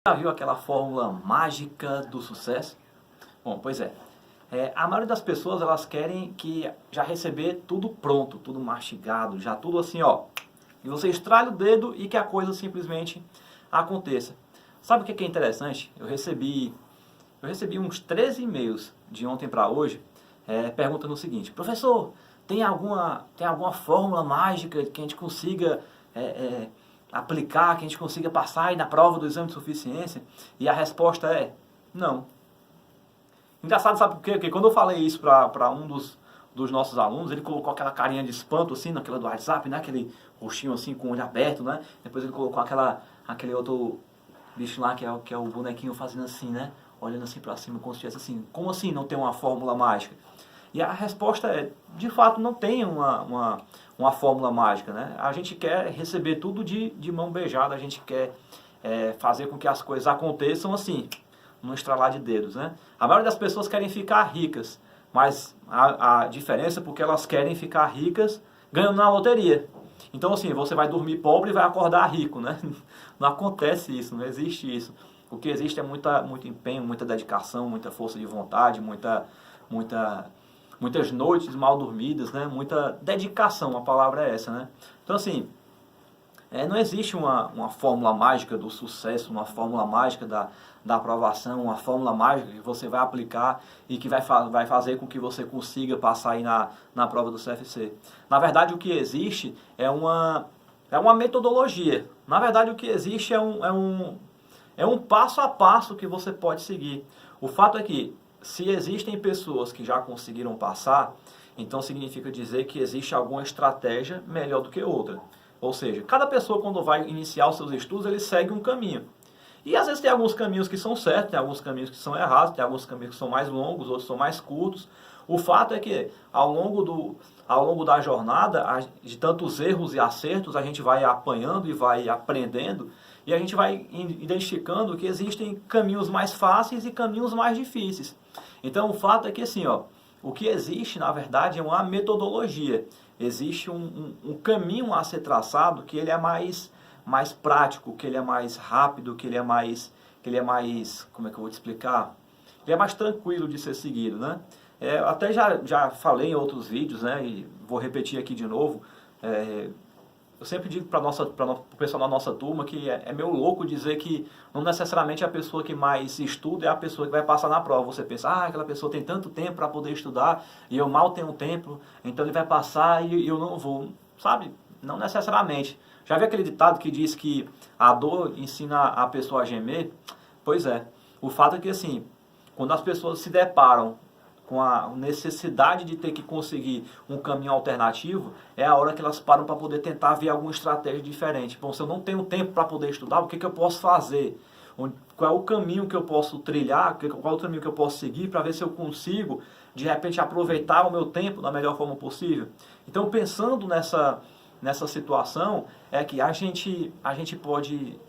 Já viu aquela fórmula mágica do sucesso? Bom, pois é. A maioria das pessoas, elas querem que já receber tudo pronto, tudo mastigado, já tudo assim, ó. E você estrala o dedo e que a coisa simplesmente aconteça. Sabe o que é interessante? Eu recebi uns 13 e-mails de ontem para hoje, perguntando o seguinte: professor, tem alguma fórmula mágica que a gente consiga aplicar, que a gente consiga passar aí na prova do exame de suficiência? E a resposta é não. Engraçado, sabe por quê? Porque quando eu falei isso para um dos nossos alunos, ele colocou aquela carinha de espanto assim, naquela do WhatsApp, né? Aquele rostinho assim com o olho aberto, né? Depois ele colocou aquele outro bicho lá que é o bonequinho fazendo assim, né? Olhando assim para cima, como se estivesse assim: como assim não tem uma fórmula mágica? E a resposta é, de fato, não tem uma fórmula mágica, né? A gente quer receber tudo de mão beijada, a gente quer fazer com que as coisas aconteçam assim, num estralar de dedos, né? A maioria das pessoas querem ficar ricas, mas a diferença é porque elas querem ficar ricas ganhando na loteria. Então, assim, você vai dormir pobre e vai acordar rico, né? Não acontece isso, não existe isso. O que existe é muito empenho, muita dedicação, muita força de vontade, muitas noites mal dormidas, né? Muita dedicação, a palavra é essa, né? Então, assim, não existe uma fórmula mágica do sucesso, uma fórmula mágica da aprovação, uma fórmula mágica que você vai aplicar e que vai fazer com que você consiga passar aí na prova do CFC. Na verdade, o que existe é uma metodologia. Na verdade, o que existe é um passo a passo que você pode seguir. O fato é que, se existem pessoas que já conseguiram passar, então significa dizer que existe alguma estratégia melhor do que outra. Ou seja, cada pessoa, quando vai iniciar os seus estudos, ele segue um caminho. E às vezes tem alguns caminhos que são certos, tem alguns caminhos que são errados, tem alguns caminhos que são mais longos, outros são mais curtos. O fato é que ao longo da jornada, de tantos erros e acertos, a gente vai apanhando e vai aprendendo, e a gente vai identificando que existem caminhos mais fáceis e caminhos mais difíceis. Então o fato é que assim, ó, o que existe, na verdade, é uma metodologia. Existe um caminho a ser traçado que ele é mais prático, que ele é mais rápido, que ele é mais, como é que eu vou te explicar? Ele é mais tranquilo de ser seguido, né? Até já falei em outros vídeos, né? E vou repetir aqui de novo. Eu sempre digo para o pessoal da nossa turma que é meio louco dizer que não necessariamente a pessoa que mais estuda é a pessoa que vai passar na prova. Você pensa, aquela pessoa tem tanto tempo para poder estudar e eu mal tenho tempo, então ele vai passar e eu não vou. Sabe? Não necessariamente. Já viu aquele ditado que diz que a dor ensina a pessoa a gemer? Pois é. O fato é que, assim, quando as pessoas se deparam com a necessidade de ter que conseguir um caminho alternativo, é a hora que elas param para poder tentar ver alguma estratégia diferente. Bom, se eu não tenho tempo para poder estudar, o que eu posso fazer? Qual é o caminho que eu posso trilhar? Qual é o caminho que eu posso seguir para ver se eu consigo, de repente, aproveitar o meu tempo da melhor forma possível? Então, pensando nessa situação, é que a gente pode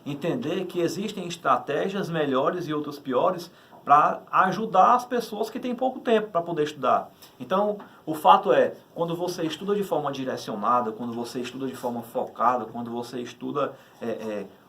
entender que existem estratégias melhores e outras piores para ajudar as pessoas que têm pouco tempo para poder estudar. Então, o fato é, quando você estuda de forma direcionada, quando você estuda de forma focada, quando você estuda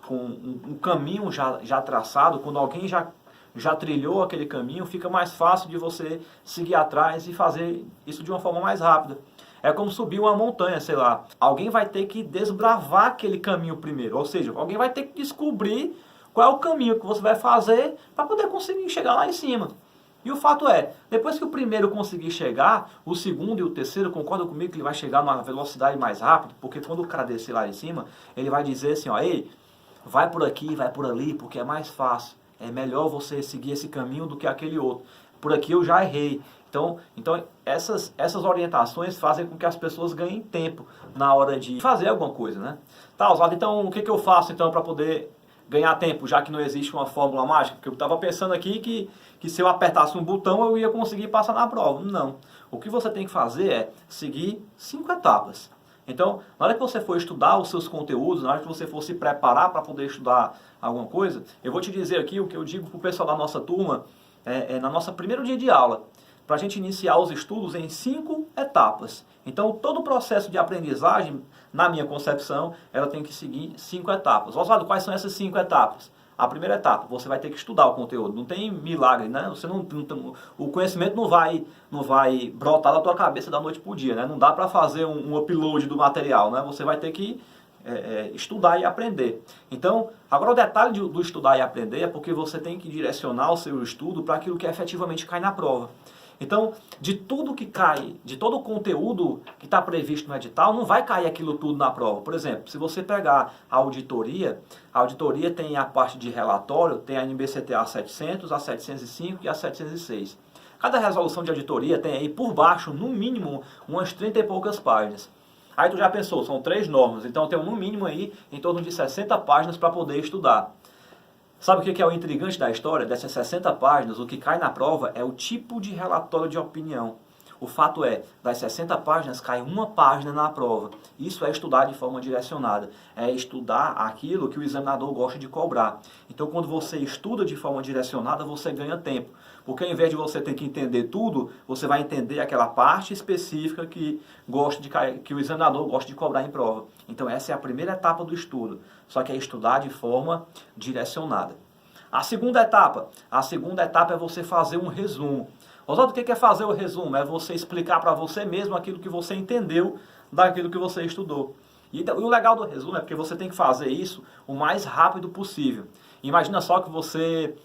com um caminho já traçado, quando alguém já trilhou aquele caminho, fica mais fácil de você seguir atrás e fazer isso de uma forma mais rápida. É como subir uma montanha, sei lá. Alguém vai ter que desbravar aquele caminho primeiro. Ou seja, alguém vai ter que descobrir qual é o caminho que você vai fazer para poder conseguir chegar lá em cima. E o fato é, depois que o primeiro conseguir chegar, o segundo e o terceiro concordam comigo que ele vai chegar numa velocidade mais rápida, porque quando o cara descer lá em cima, ele vai dizer assim, ó, ei, vai por aqui, vai por ali, porque é mais fácil. É melhor você seguir esse caminho do que aquele outro. Por aqui eu já errei. Então essas orientações fazem com que as pessoas ganhem tempo na hora de fazer alguma coisa, né? Tá, Oswaldo, então o que eu faço então para poder ganhar tempo, já que não existe uma fórmula mágica? Porque eu estava pensando aqui que se eu apertasse um botão eu ia conseguir passar na prova. Não. O que você tem que fazer é seguir 5 etapas. Então, na hora que você for estudar os seus conteúdos, na hora que você for se preparar para poder estudar alguma coisa, eu vou te dizer aqui o que eu digo para o pessoal da nossa turma no nosso primeiro dia de aula. para a gente iniciar os estudos em 5 etapas. Então, todo o processo de aprendizagem, na minha concepção, ela tem que seguir 5 etapas. Oswaldo, quais são essas 5 etapas? A primeira etapa, você vai ter que estudar o conteúdo. Não tem milagre, né? Você o conhecimento não vai brotar da tua cabeça da noite para o dia, né? Não dá para fazer um upload do material, né? Você vai ter que estudar e aprender. Então, agora o detalhe do estudar e aprender é porque você tem que direcionar o seu estudo para aquilo que efetivamente cai na prova. Então, de tudo que cai, de todo o conteúdo que está previsto no edital, não vai cair aquilo tudo na prova. Por exemplo, se você pegar a auditoria tem a parte de relatório, tem a NBCTA 700, a 705 e a 706. Cada resolução de auditoria tem aí por baixo, no mínimo, umas 30 e poucas páginas. Aí tu já pensou, são 3 normas, então eu tenho no mínimo aí em torno de 60 páginas para poder estudar. Sabe o que é o intrigante da história? Dessas 60 páginas, o que cai na prova é o tipo de relatório de opinião. O fato é, das 60 páginas, cai uma página na prova. Isso é estudar de forma direcionada. É estudar aquilo que o examinador gosta de cobrar. Então, quando você estuda de forma direcionada, você ganha tempo. Porque ao invés de você ter que entender tudo, você vai entender aquela parte específica que o examinador gosta de cobrar em prova. Então, essa é a primeira etapa do estudo. Só que é estudar de forma direcionada. A segunda etapa é você fazer um resumo. Oswaldo, o que é fazer o resumo? É você explicar para você mesmo aquilo que você entendeu daquilo que você estudou. E o legal do resumo é porque você tem que fazer isso o mais rápido possível. Imagina só que você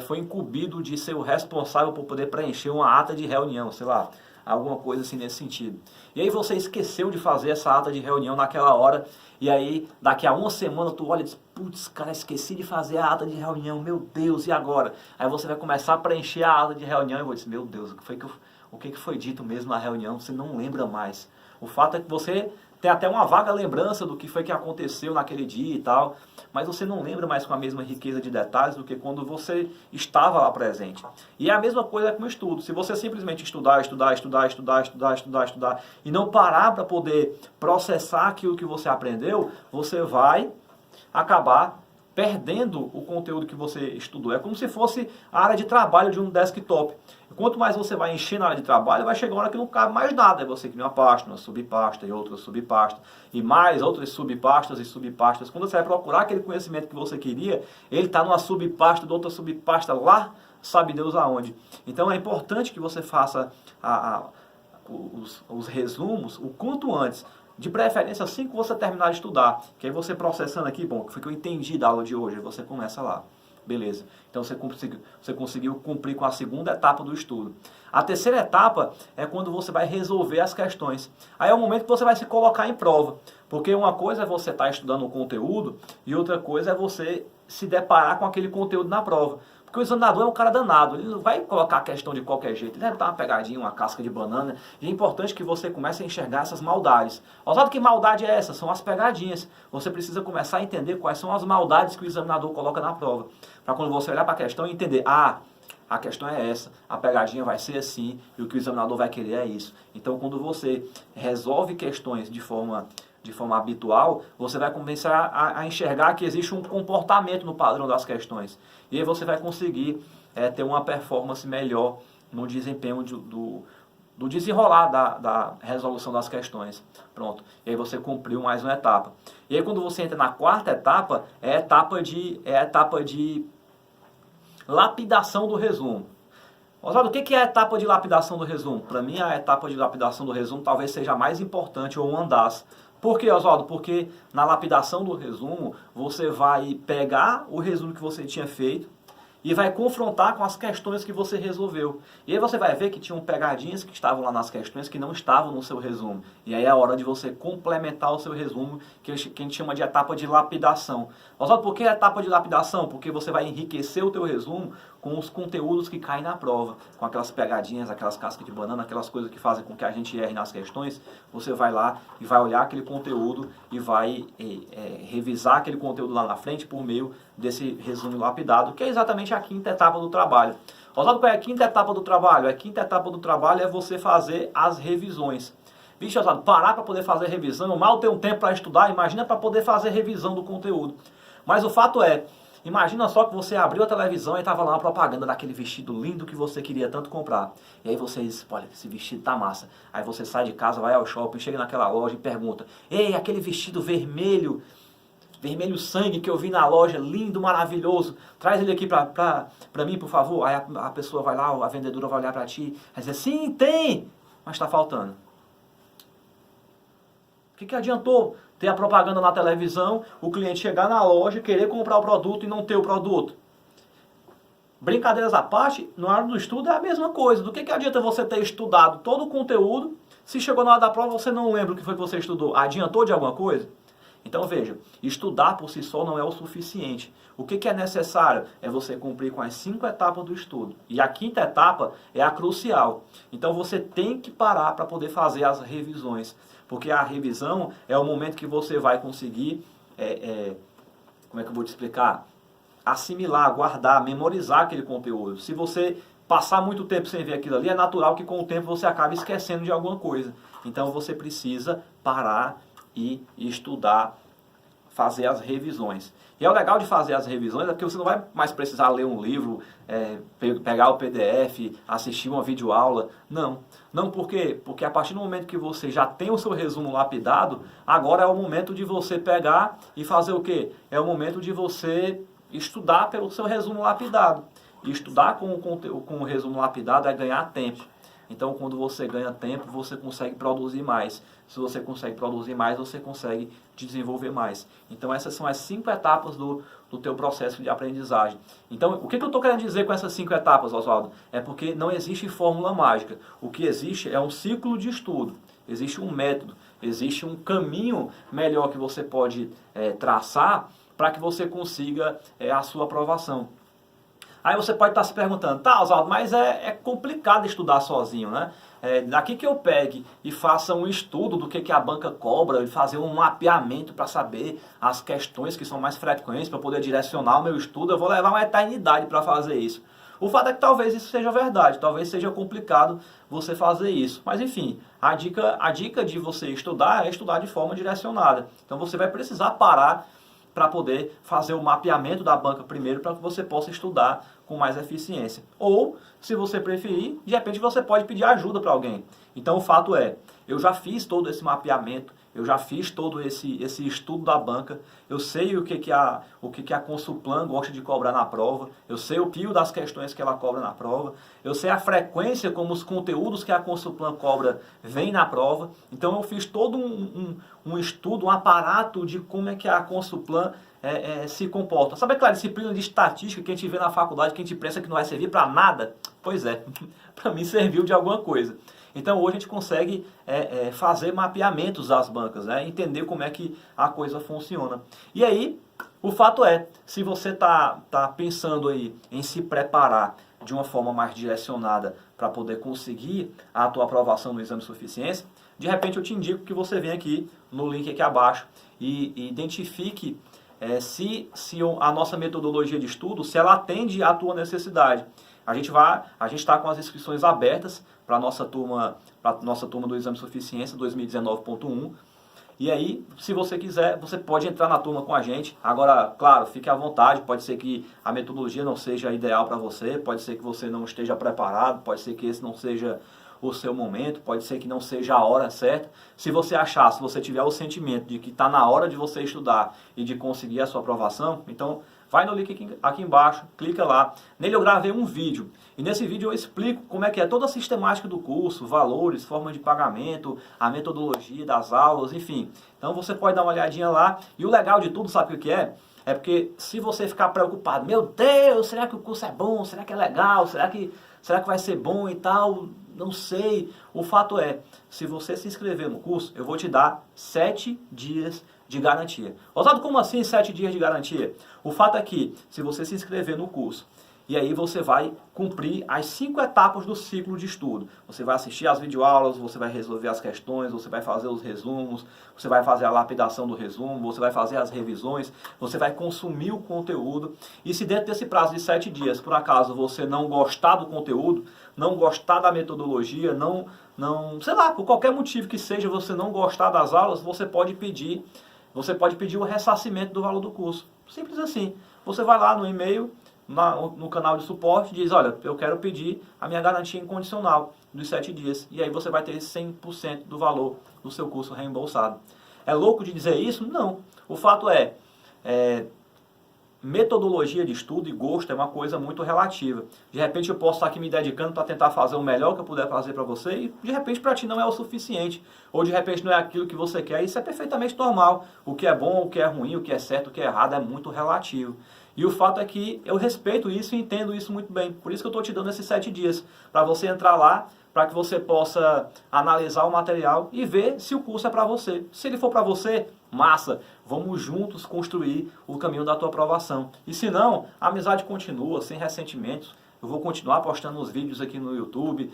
foi incumbido de ser o responsável por poder preencher uma ata de reunião, sei lá, alguma coisa assim nesse sentido. E aí você esqueceu de fazer essa ata de reunião naquela hora, e aí daqui a uma semana tu olha e diz, putz, cara, esqueci de fazer a ata de reunião, meu Deus, e agora? Aí você vai começar a preencher a ata de reunião e vai dizer, meu Deus, o que foi dito mesmo na reunião? Você não lembra mais. O fato é que você tem até uma vaga lembrança do que foi que aconteceu naquele dia e tal, mas você não lembra mais com a mesma riqueza de detalhes do que quando você estava lá presente. E é a mesma coisa com o estudo. Se você simplesmente estudar e não parar para poder processar aquilo que você aprendeu, você vai acabar perdendo o conteúdo que você estudou. É como se fosse a área de trabalho de um desktop. Quanto mais você vai encher na área de trabalho, vai chegar uma hora que não cabe mais nada. É você cria uma pasta, uma subpasta e outra subpasta, e mais outras subpastas e subpastas. Quando você vai procurar aquele conhecimento que você queria, ele está numa subpasta, de outra subpasta lá, sabe Deus aonde. Então é importante que você faça os resumos o quanto antes. De preferência assim que você terminar de estudar. Que aí você processando aqui, bom, que foi que eu entendi da aula de hoje, aí você começa lá. Beleza. Então você conseguiu cumprir com a segunda etapa do estudo. A terceira etapa é quando você vai resolver as questões. Aí é o momento que você vai se colocar em prova. Porque uma coisa é você estar estudando o conteúdo e outra coisa é você se deparar com aquele conteúdo na prova. Porque o examinador é um cara danado, ele não vai colocar a questão de qualquer jeito, ele deve dar uma pegadinha, uma casca de banana, e é importante que você comece a enxergar essas maldades. Oswaldo, que maldade é essa? São as pegadinhas. Você precisa começar a entender quais são as maldades que o examinador coloca na prova. Para quando você olhar para a questão e entender, a questão é essa, a pegadinha vai ser assim, e o que o examinador vai querer é isso. Então, quando você resolve questões de forma habitual, você vai começar a enxergar que existe um comportamento no padrão das questões. E aí você vai conseguir ter uma performance melhor no desempenho do desenrolar da resolução das questões. Pronto. E aí você cumpriu mais uma etapa. E aí quando você entra na quarta etapa, é a etapa de lapidação do resumo. Oswaldo, o que é a etapa de lapidação do resumo? Para mim, a etapa de lapidação do resumo talvez seja a mais importante ou uma das. Por quê, Oswaldo? Porque na lapidação do resumo, você vai pegar o resumo que você tinha feito e vai confrontar com as questões que você resolveu. E aí você vai ver que tinham pegadinhas que estavam lá nas questões que não estavam no seu resumo. E aí é a hora de você complementar o seu resumo, que a gente chama de etapa de lapidação. Oswaldo, por que a etapa de lapidação? Porque você vai enriquecer o teu resumo com os conteúdos que caem na prova, com aquelas pegadinhas, aquelas cascas de banana, aquelas coisas que fazem com que a gente erre nas questões. Você vai lá e vai olhar aquele conteúdo e vai revisar aquele conteúdo lá na frente por meio desse resumo lapidado, que é exatamente a quinta etapa do trabalho. Oswaldo, qual é a quinta etapa do trabalho? A quinta etapa do trabalho é você fazer as revisões. Vixe, Oswaldo, parar para poder fazer revisão, eu mal tenho tempo para estudar, imagina para poder fazer revisão do conteúdo. Mas o fato é, Imagina só que você abriu a televisão e estava lá uma propaganda daquele vestido lindo que você queria tanto comprar. E aí você diz, olha, esse vestido tá massa. Aí você sai de casa, vai ao shopping, chega naquela loja e pergunta, ei, aquele vestido vermelho, vermelho sangue que eu vi na loja, lindo, maravilhoso, traz ele aqui pra mim, por favor. Aí a pessoa vai lá, a vendedora vai olhar pra ti, vai dizer, sim, tem, mas tá faltando. O que adiantou ter a propaganda na televisão, o cliente chegar na loja, querer comprar o produto e não ter o produto? Brincadeiras à parte, na hora do estudo é a mesma coisa. Do que adianta você ter estudado todo o conteúdo, se chegou na hora da prova você não lembra o que foi que você estudou? Adiantou de alguma coisa? Então veja, estudar por si só não é o suficiente. O que é necessário? É você cumprir com as 5 etapas do estudo. E a 5ª etapa é a crucial. Então você tem que parar para poder fazer as revisões. Porque a revisão é o momento que você vai conseguir, como é que eu vou te explicar? Assimilar, guardar, memorizar aquele conteúdo. Se você passar muito tempo sem ver aquilo ali, é natural que com o tempo você acabe esquecendo de alguma coisa. Então você precisa parar e estudar, fazer as revisões. E é o legal de fazer as revisões é porque você não vai mais precisar ler um livro, pegar o PDF, assistir uma videoaula. Não. Não por quê? Porque a partir do momento que você já tem o seu resumo lapidado, agora é o momento de você pegar e fazer o quê? É o momento de você estudar pelo seu resumo lapidado. E estudar com o resumo lapidado é ganhar tempo. Então, quando você ganha tempo, você consegue produzir mais. Se você consegue produzir mais, você consegue desenvolver mais. Então, essas são as 5 etapas do teu processo de aprendizagem. Então, o que eu estou querendo dizer com essas 5 etapas, Oswaldo? É porque não existe fórmula mágica. O que existe é um ciclo de estudo. Existe um método, existe um caminho melhor que você pode traçar para que você consiga a sua aprovação. Aí você pode estar se perguntando, tá, Oswaldo, mas é complicado estudar sozinho, né? Daqui que eu pegue e faça um estudo do que a banca cobra, e fazer um mapeamento para saber as questões que são mais frequentes, para poder direcionar o meu estudo, eu vou levar uma eternidade para fazer isso. O fato é que talvez isso seja verdade, talvez seja complicado você fazer isso. Mas enfim, a dica de você estudar é estudar de forma direcionada. Então você vai precisar parar para poder fazer o mapeamento da banca primeiro, para que você possa estudar com mais eficiência. Ou, se você preferir, de repente você pode pedir ajuda para alguém. Então o fato é, eu já fiz todo esse mapeamento, eu já fiz todo esse estudo da banca, eu sei o que a Consulplan gosta de cobrar na prova, eu sei o pio das questões que ela cobra na prova, eu sei a frequência como os conteúdos que a Consulplan cobra vêm na prova, então eu fiz todo um estudo, um aparato de como é que a Consulplan se comporta. Sabe aquela disciplina de estatística que a gente vê na faculdade que a gente pensa que não vai servir para nada? Pois é, para mim serviu de alguma coisa. Então hoje a gente consegue fazer mapeamentos das bancas, né? Entender como é que a coisa funciona. E aí, o fato é, se você tá pensando aí em se preparar de uma forma mais direcionada para poder conseguir a tua aprovação no exame de suficiência, de repente eu te indico que você venha aqui no link aqui abaixo e identifique se a nossa metodologia de estudo, se ela atende à tua necessidade. A gente está com as inscrições abertas para a nossa turma do Exame de Suficiência 2019.1. E aí, se você quiser, você pode entrar na turma com a gente. Agora, claro, fique à vontade. Pode ser que a metodologia não seja ideal para você, pode ser que você não esteja preparado, pode ser que esse não seja o seu momento, pode ser que não seja a hora certa. Se você tiver o sentimento de que está na hora de você estudar e de conseguir a sua aprovação, então vai no link aqui embaixo, clica lá. Nele eu gravei um vídeo. E nesse vídeo eu explico como é que é toda a sistemática do curso, valores, formas de pagamento, a metodologia das aulas, enfim. Então você pode dar uma olhadinha lá. E o legal de tudo, sabe o que é? É porque se você ficar preocupado, meu Deus, será que o curso é bom? Será que é legal? Será que vai ser bom e tal? Não sei. O fato é, se você se inscrever no curso, eu vou te dar 7 dias de garantia. Oswaldo, como assim 7 dias de garantia? O fato é que, se você se inscrever no curso, e aí você vai cumprir as 5 etapas do ciclo de estudo. Você vai assistir às videoaulas, você vai resolver as questões, você vai fazer os resumos, você vai fazer a lapidação do resumo, você vai fazer as revisões, você vai consumir o conteúdo. E se dentro desse prazo de 7 dias, por acaso, você não gostar do conteúdo, não gostar da metodologia, sei lá, por qualquer motivo que seja, você não gostar das aulas, você pode pedir o ressarcimento do valor do curso. Simples assim. você vai lá no e-mail, no canal de suporte, diz, olha, eu quero pedir a minha garantia incondicional dos 7 dias. E aí você vai ter 100% do valor do seu curso reembolsado. É louco de dizer isso? Não. O fato é metodologia de estudo e gosto é uma coisa muito relativa. De repente eu posso estar aqui me dedicando para tentar fazer o melhor que eu puder fazer para você e de repente para ti não é o suficiente. Ou de repente não é aquilo que você quer. Isso é perfeitamente normal. O que é bom, o que é ruim, o que é certo, o que é errado é muito relativo. E o fato é que eu respeito isso e entendo isso muito bem. Por isso que eu estou te dando esses 7 dias. Para você entrar lá, para que você possa analisar o material e ver se o curso é para você. Se ele for para você, massa, vamos juntos construir o caminho da tua aprovação. E se não, a amizade continua, sem ressentimentos. Eu vou continuar postando os vídeos aqui no YouTube,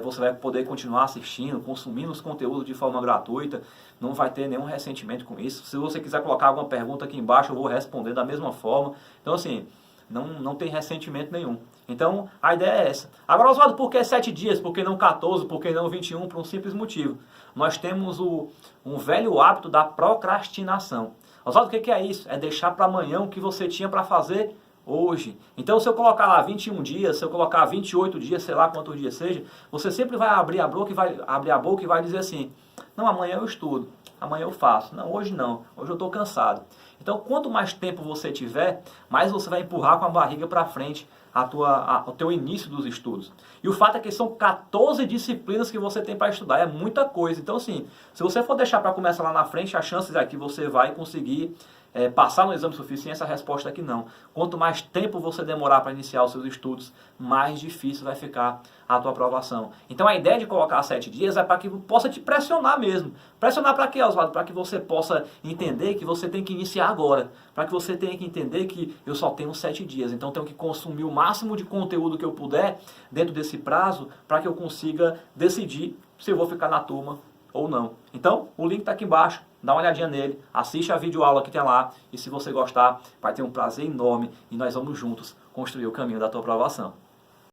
você vai poder continuar assistindo, consumindo os conteúdos de forma gratuita, não vai ter nenhum ressentimento com isso. Se você quiser colocar alguma pergunta aqui embaixo, eu vou responder da mesma forma. Então assim, não tem ressentimento nenhum. Então, a ideia é essa. Agora, Oswaldo, por que 7 dias? Por que não 14? Por que não 21? Por um simples motivo. Nós temos um velho hábito da procrastinação. Oswaldo, o que é isso? É deixar para amanhã o que você tinha para fazer hoje. Então, se eu colocar lá 21 dias, se eu colocar 28 dias, sei lá quantos dias seja, você sempre vai abrir a boca e vai dizer assim, não, amanhã eu estudo, amanhã eu faço. Não, hoje não, hoje eu estou cansado. Então, quanto mais tempo você tiver, mais você vai empurrar com a barriga para frente o teu início dos estudos. E o fato é que são 14 disciplinas que você tem para estudar, é muita coisa. Então, assim, se você for deixar para começar lá na frente, as chances é que você vai conseguir passar no exame de suficiência, a resposta é que não. Quanto mais tempo você demorar para iniciar os seus estudos, mais difícil vai ficar a tua aprovação. Então a ideia de colocar 7 dias é para que possa te pressionar mesmo. Pressionar para quê, Oswaldo? Para que você possa entender que você tem que iniciar agora. Para que você tenha que entender que eu só tenho 7 dias. Então eu tenho que consumir o máximo de conteúdo que eu puder dentro desse prazo para que eu consiga decidir se eu vou ficar na turma ou não. Então, o link está aqui embaixo, dá uma olhadinha nele, assiste a videoaula que tem lá, e se você gostar, vai ter um prazer enorme e nós vamos juntos construir o caminho da tua aprovação.